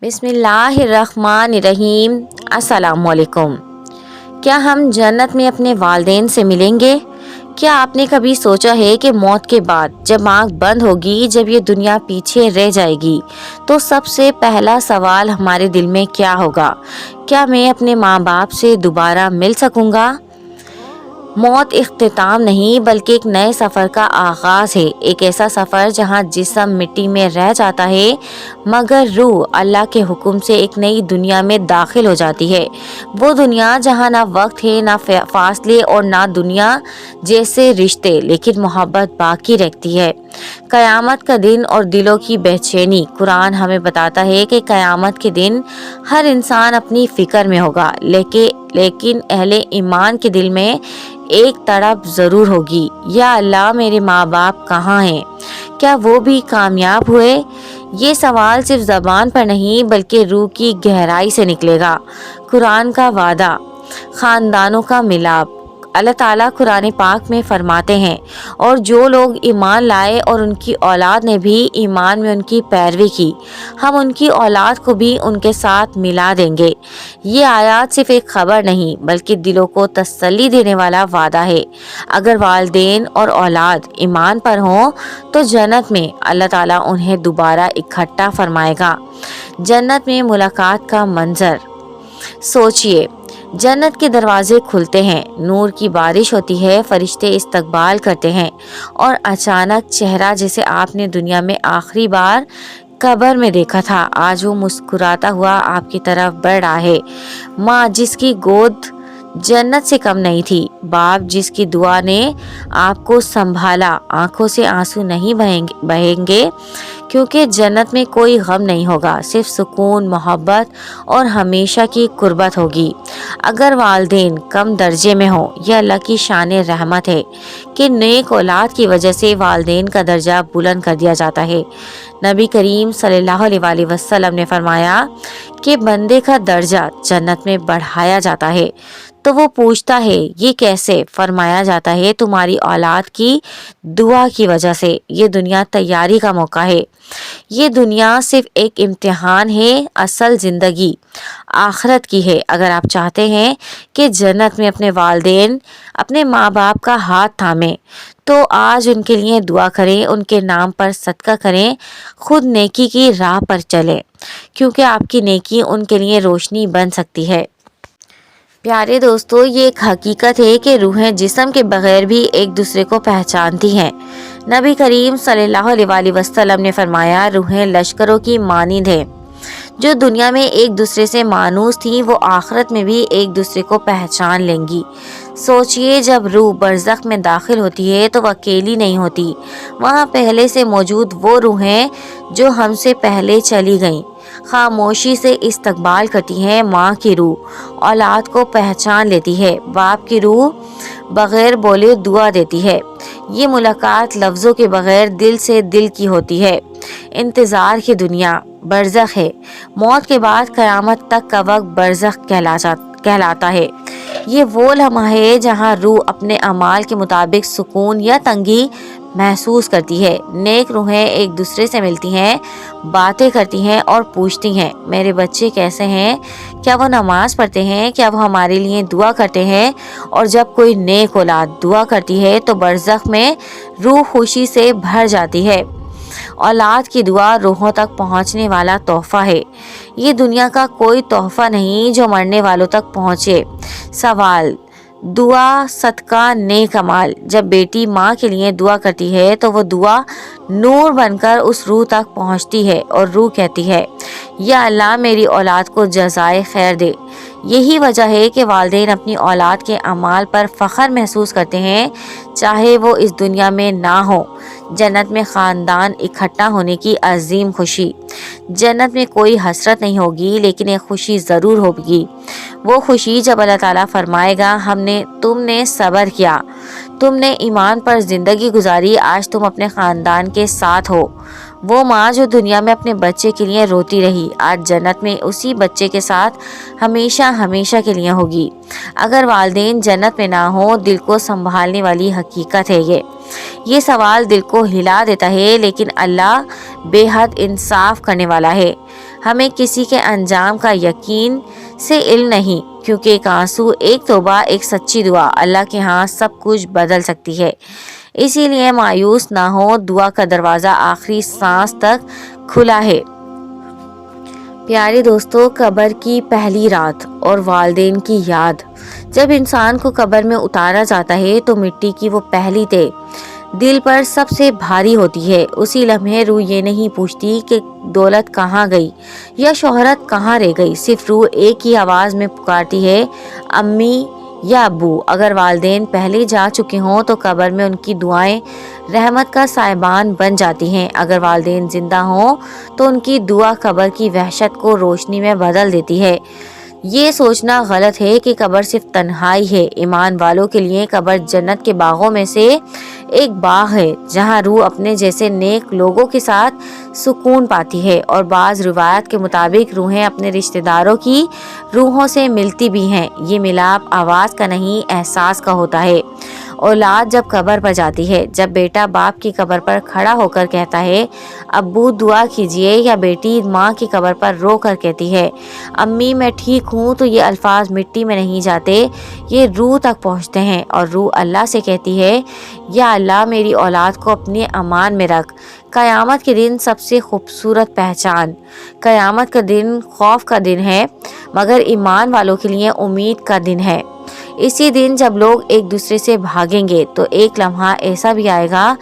बिस्मिल्लाहिर्रहमानिर्रहीम। अस्सलामुअलैकुम। क्या हम जन्नत में अपने वालिदैन से मिलेंगे? क्या आपने कभी सोचा है कि मौत के बाद जब आँख बंद होगी, जब ये दुनिया पीछे रह जाएगी, तो सबसे पहला सवाल हमारे दिल में क्या होगा? क्या मैं अपने माँ बाप से दोबारा मिल सकूँगा? मौत इख्तिताम नहीं बल्कि एक नए सफ़र का आगाज़ है। एक ऐसा सफ़र जहाँ जिस्म मिट्टी में रह जाता है मगर रूह अल्लाह के हुक्म से एक नई दुनिया में दाखिल हो जाती है। वो दुनिया जहाँ ना वक्त है, ना फासले और ना दुनिया जैसे रिश्ते, लेकिन मोहब्बत बाकी रहती है। क़यामत का दिन और दिलों की बेचैनी। कुरान हमें बताता है कि क़यामत के दिन हर इंसान अपनी फ़िक्र में होगा, लेकिन अहले ईमान के दिल में एक तड़प ज़रूर होगी, या अल्लाह मेरे माँ बाप कहाँ हैं? क्या वो भी कामयाब हुए? ये सवाल सिर्फ ज़बान पर नहीं बल्कि रूह की गहराई से निकलेगा। कुरान का वादा, ख़ानदानों का मिलाप। अल्लाह ताला कुरान पाक में फरमाते हैं, और जो लोग ईमान लाए और उनकी औलाद ने भी ईमान में उनकी पैरवी की, हम उनकी औलाद को भी उनके साथ मिला देंगे। ये आयत सिर्फ एक खबर नहीं बल्कि दिलों को तसल्ली देने वाला वादा है। अगर वालिदैन और औलाद ईमान पर हों तो जन्नत में अल्लाह ताला उन्हें दोबारा इकट्ठा फरमाएगा। जन्नत में मुलाकात का मंजर सोचिए। जन्नत के दरवाजे खुलते हैं, नूर की बारिश होती है, फरिश्ते इस्तकबाल करते हैं, और अचानक चेहरा जिसे आपने दुनिया में आखिरी बार कब्र में देखा था, आज वो मुस्कुराता हुआ आपकी तरफ बढ़ रहा है। माँ जिसकी गोद जन्नत से कम नहीं थी, बाप जिसकी दुआ ने आपको संभाला, आंखों से आंसू नहीं बहेंगे क्योंकि जन्नत में कोई गम नहीं होगा, सिर्फ सुकून, मोहब्बत और हमेशा की कुर्बत होगी। अगर वालिदैन कम दर्जे में हो, यह अल्लाह की शान रहमत है कि नेक औलाद की वजह से वालिदैन का दर्जा बुलंद कर दिया जाता है। नबी करीम सल्लल्लाहु अलैहि वसल्लम ने फरमाया कि बंदे का दर्जा जन्नत में बढ़ाया जाता है। तो वो पूछता है, ये कैसे? फरमाया जाता है, तुम्हारी औलाद की दुआ की वजह से। ये दुनिया तैयारी का मौका है, ये दुनिया सिर्फ एक इम्तिहान है, असल ज़िंदगी आखिरत की है। अगर आप चाहते हैं कि जन्नत में अपने वालिदैन, अपने माँ बाप का हाथ थामें, तो आज उनके लिए दुआ करें, उनके नाम पर सदका करें, खुद नेकी की राह पर चलें, क्योंकि आपकी नेकी उनके लिए रोशनी बन सकती है। प्यारे दोस्तों, ये एक हकीकत है कि रूहें जिस्म के बगैर भी एक दूसरे को पहचानती हैं। नबी करीम सल्लल्लाहु अलैहि वसल्लम ने फरमाया, रूहें लश्करों की मानिंद हैं। जो दुनिया में एक दूसरे से मानूस थी, वो आखिरत में भी एक दूसरे को पहचान लेंगी। सोचिए, जब रूह बरज़ख में दाखिल होती है तो वह अकेली नहीं होती, वहाँ पहले से मौजूद वो रूहें जो हमसे पहले चली गईं खामोशी से इस्तकबाल करती हैं। माँ की रूह औलाद को पहचान लेती है, बाप की रूह बगैर बोले दुआ देती है। ये मुलाकात लफ्ज़ों के बगैर दिल से दिल की होती है। इंतज़ार की दुनिया बरज़ख है। मौत के बाद क़यामत तक का वक्त बरज़ख कहलाता है। ये वो लम्हा है जहाँ रूह अपने अमाल के मुताबिक सुकून या तंगी महसूस करती है। नेक रूहें एक दूसरे से मिलती हैं, बातें करती हैं और पूछती हैं, मेरे बच्चे कैसे हैं? क्या वो नमाज पढ़ते हैं? क्या वो हमारे लिए दुआ करते हैं? और जब कोई नेक औलाद दुआ करती है तो बरज़ख में रूह खुशी से भर जाती है। औलाद की दुआ रूहों तक पहुंचने वाला तोहफा है। ये दुनिया का कोई तोहफा नहीं जो मरने वालों तक पहुंचे। सवाल, दुआ, सदका, नेक अमाल। जब बेटी माँ के लिए दुआ करती है तो वो दुआ नूर बनकर उस रूह तक पहुँचती है और रूह कहती है, या अल्लाह मेरी औलाद को जज़ाए खैर दे। यही वजह है कि वालिदैन अपनी औलाद के अमाल पर फ़ख्र महसूस करते हैं, चाहे वो इस दुनिया में ना हो। जन्नत में ख़ानदान इकट्ठा होने की अजीम खुशी। जन्नत में कोई हसरत नहीं होगी, लेकिन एक खुशी ज़रूर होगी। वो खुशी जब अल्लाह ताला फरमाएगा, तुमने सब्र किया, तुमने ईमान पर ज़िंदगी गुजारी, आज तुम अपने ख़ानदान के साथ हो। वो माँ जो दुनिया में अपने बच्चे के लिए रोती रही, आज जन्नत में उसी बच्चे के साथ हमेशा हमेशा के लिए होगी। अगर वालिदैन जन्नत में ना हो, दिल को संभालने वाली हकीकत है ये सवाल दिल को हिला देता है, लेकिन अल्लाह बेहद इंसाफ करने वाला है। ہمیں کسی کے انجام کا یقین سے علم نہیں، کیونکہ ایک آنسو، ایک توبہ، ایک سچی دعا اللہ کے ہاں سب کچھ بدل سکتی ہے۔ اسی لیے مایوس نہ ہو، دعا کا دروازہ آخری سانس تک کھلا ہے۔ پیارے دوستو، قبر کی پہلی رات اور والدین کی یاد۔ جب انسان کو قبر میں اتارا جاتا ہے تو مٹی کی وہ پہلی تہ دل پر سب سے بھاری ہوتی ہے۔ اسی لمحے روح یہ نہیں پوچھتی کہ دولت کہاں گئی یا شہرت کہاں رہ گئی، صرف روح ایک ہی آواز میں پکارتی ہے، امی یا ابو۔ اگر والدین پہلے جا چکے ہوں تو قبر میں ان کی دعائیں رحمت کا سائبان بن جاتی ہیں۔ اگر والدین زندہ ہوں تو ان کی دعا قبر کی وحشت کو روشنی میں بدل دیتی ہے۔ یہ سوچنا غلط ہے کہ قبر صرف تنہائی ہے۔ ایمان والوں کے لیے قبر جنت کے باغوں میں سے ایک باغ ہے، جہاں روح اپنے جیسے نیک لوگوں کے ساتھ سکون پاتی ہے، اور بعض روایات کے مطابق روحیں اپنے رشتہ داروں کی روحوں سے ملتی بھی ہیں۔ یہ ملاپ آواز کا نہیں، احساس کا ہوتا ہے۔ اولاد جب قبر پر جاتی ہے، جب بیٹا باپ کی قبر پر کھڑا ہو کر کہتا ہے ابو دعا کیجئے، یا بیٹی ماں کی قبر پر رو کر کہتی ہے امی میں ٹھیک ہوں، تو یہ الفاظ مٹی میں نہیں جاتے، یہ روح تک پہنچتے ہیں، اور روح اللہ سے کہتی ہے یا اللہ میری اولاد کو اپنے امان میں رکھ۔ قیامت کے دن سب سے خوبصورت پہچان۔ قیامت کا دن خوف کا دن ہے، مگر ایمان والوں کے لیے امید کا دن ہے۔ اسی دن جب لوگ ایک دوسرے سے بھاگیں گے تو ایک لمحہ ایسا بھی آئے گا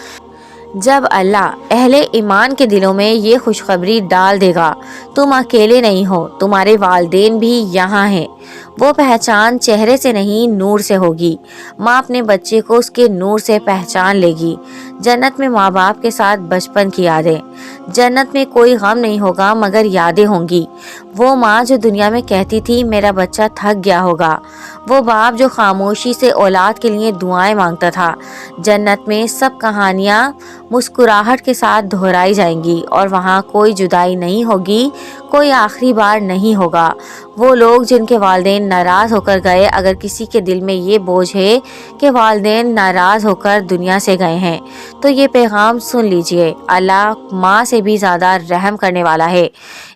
جب اللہ اہل ایمان کے دلوں میں یہ خوشخبری ڈال دے گا، تم اکیلے نہیں ہو، تمہارے والدین بھی یہاں ہیں۔ وہ پہچان چہرے سے نہیں، نور سے ہوگی۔ ماں اپنے بچے کو اس کے نور سے پہچان لے گی۔ جنت میں ماں باپ کے ساتھ بچپن کی یادیں۔ جنت میں کوئی غم نہیں ہوگا مگر یادیں ہوں گی۔ وہ ماں جو دنیا میں کہتی تھی میرا بچہ تھک گیا ہوگا، وہ باپ جو خاموشی سے اولاد کے لیے دعائیں مانگتا تھا۔ جنت میں سب کہانیاں مسکراہٹ کے ساتھ دہرائی جائیں گی، اور وہاں کوئی جدائی نہیں ہوگی، کوئی آخری بار نہیں ہوگا۔ وہ لوگ جن کے والدین ناراض ہو کر گئے، اگر کسی کے دل میں یہ بوجھ ہے کہ والدین ناراض ہو کر دنیا سے گئے ہیں تو یہ پیغام سن لیجئے، اللہ ماں سے بھی زیادہ رحم کرنے والا ہے۔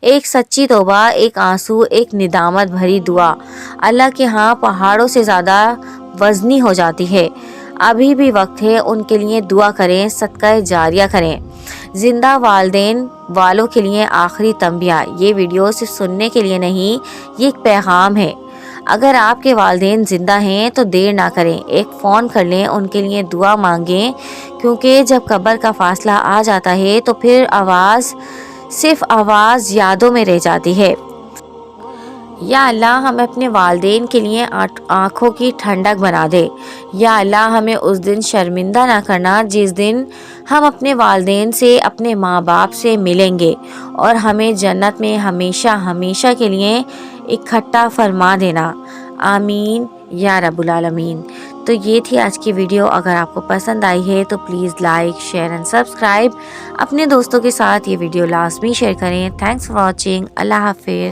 ایک سچی توبہ، ایک آنسو، ایک ندامت بھری دعا اللہ کے ہاں پہاڑوں سے زیادہ وزنی ہو جاتی ہے۔ ابھی بھی وقت ہے، ان کے لیے دعا کریں، صدقہ جاریہ کریں۔ زندہ والدین والوں کے لیے آخری تنبیہ۔ یہ ویڈیو صرف سننے کے لیے نہیں، یہ ایک پیغام ہے۔ اگر آپ کے والدین زندہ ہیں تو دیر نہ کریں، ایک فون کر لیں، ان کے لیے دعا مانگیں، کیونکہ جب قبر کا فاصلہ آ جاتا ہے تو پھر صرف آواز یادوں میں رہ جاتی ہے۔ یا اللہ ہمیں اپنے والدین کے لیے آنکھوں کی ٹھنڈک بنا دے۔ یا اللہ ہمیں اس دن شرمندہ نہ کرنا جس دن ہم اپنے والدین سے، اپنے ماں باپ سے ملیں گے، اور ہمیں جنت میں ہمیشہ ہمیشہ کے لیے اکٹھا فرما دینا۔ آمین یا رب العالمین۔ تو یہ تھی آج کی ویڈیو۔ اگر آپ کو پسند آئی ہے تو please like, share and subscribe. اپنے دوستوں کے ساتھ یہ ویڈیو لازمی شیئر کریں۔ Thanks for watching. اللہ حافظ۔